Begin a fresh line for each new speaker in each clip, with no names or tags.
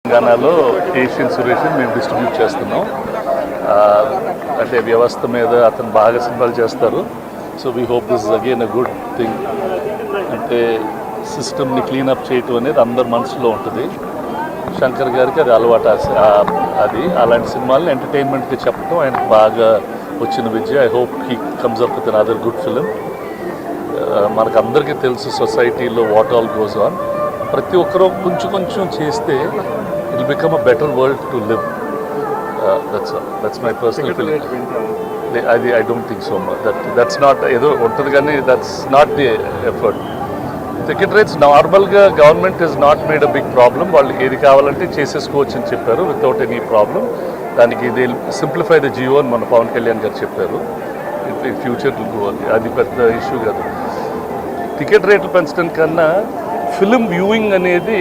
తెలంగాణలో ఏషియన్ సురేష్ మేము డిస్ట్రిబ్యూట్ చేస్తున్నాం. అంటే వ్యవస్థ మీద అతను బాగా సినిమాలు చేస్తారు. So we hope this is again a good thing. అంటే సిస్టమ్ని క్లీనప్ చేయటం అనేది అందరి మనసులో ఉంటుంది. శంకర్ గారికి అది అలవాటు. అది అలాంటి సినిమాలను ఎంటర్టైన్మెంట్కి చెప్పడం ఆయనకు బాగా వచ్చిన విద్య. I hope he comes up with another good film. మనకు అందరికీ తెలుసు సొసైటీలో వాట్ ఆల్ గోస్ ఆన్. ప్రతి ఒక్కరూ కొంచెం చేస్తే it will become a better world to live. That's my personal feeling. అది I don't think so much that's not ఏదో ఉంటుంది కానీ that's not the effort. Ticket rates నార్మల్గా government is not made a big problem. వాళ్ళకి ఏది కావాలంటే చేసేసుకోవచ్చు అని చెప్పారు వితౌట్ ఎనీ ప్రాబ్లం. దానికి ఇది సింప్లిఫై ద జియో అని మన పవన్ కళ్యాణ్ గారు చెప్పారు. ఫ్యూచర్ అది పెద్ద ఇష్యూ కాదు. టికెట్ రేట్లు పెంచడం కన్నా ఫిలిం వ్యూయింగ్ అనేది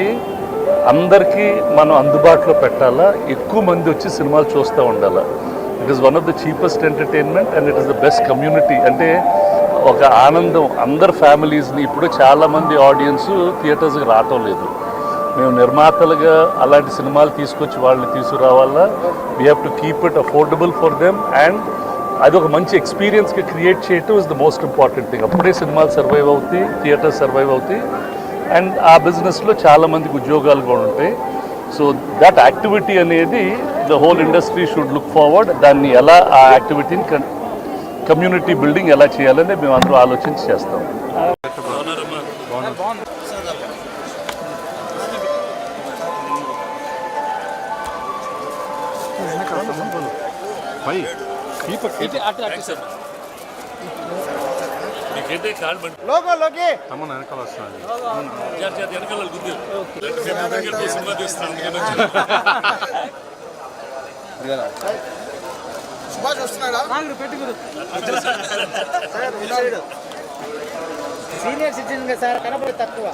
అందరికీ మనం అందుబాటులో పెట్టాలా. ఎక్కువ మంది వచ్చి సినిమాలు చూస్తూ ఉండాలా. It is one of the cheapest entertainment and it is the best community. అంటే ఒక ఆనందం అందరు ఫ్యామిలీస్ని. ఇప్పుడు చాలామంది ఆడియన్స్ థియేటర్స్కి రావటం లేదు. మేము నిర్మాతలుగా అలాంటి సినిమాలు తీసుకొచ్చి వాళ్ళని తీసుకురావాలా. We have to keep it affordable for them and అది ఒక మంచి ఎక్స్పీరియన్స్కి క్రియేట్ చేయటం is the most important thing. అప్పుడే సినిమాలు సర్వైవ్ అవుతాయి, థియేటర్స్ సర్వైవ్ అవుతాయి అండ్ ఆ బిజినెస్లో చాలామందికి ఉద్యోగాలు కూడా ఉంటాయి. సో దట్ యాక్టివిటీ అనేది the whole industry should look forward. దాన్ని ఎలా ఆ యాక్టివిటీని కమ్యూనిటీ బిల్డింగ్ ఎలా చేయాలని మేము అందరూ ఆలోచించి చేస్తాం.
సీనియర్ సిటిజన్ సార్ కనపడి తక్కువ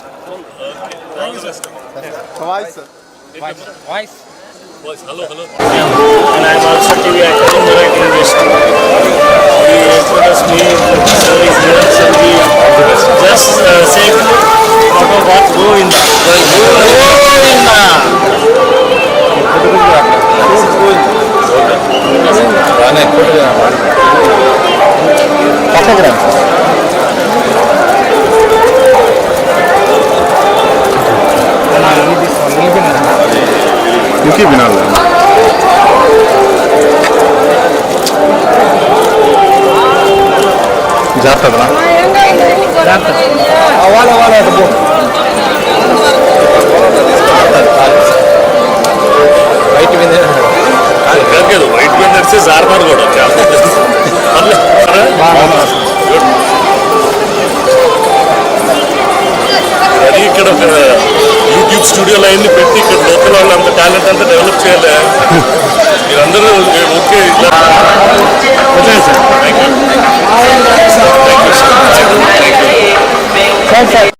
voice.
Hello. And I am also TV actor in Marathi industry. He introduced me, so he's here, so we just say about what Govinda.
ఇంకే వినాలి. జాగ్రత్త వైట్ మీద నడిచే జార్మార్ కూడా అది ఇక్కడ ఒక యూట్యూబ్ స్టూడియోలో అన్ని పెట్టి ఇక్కడ లోకల్ వాళ్ళు అంత టాలెంట్ అంతా డెవలప్ చేయాలి. మీరందరూ ఓకే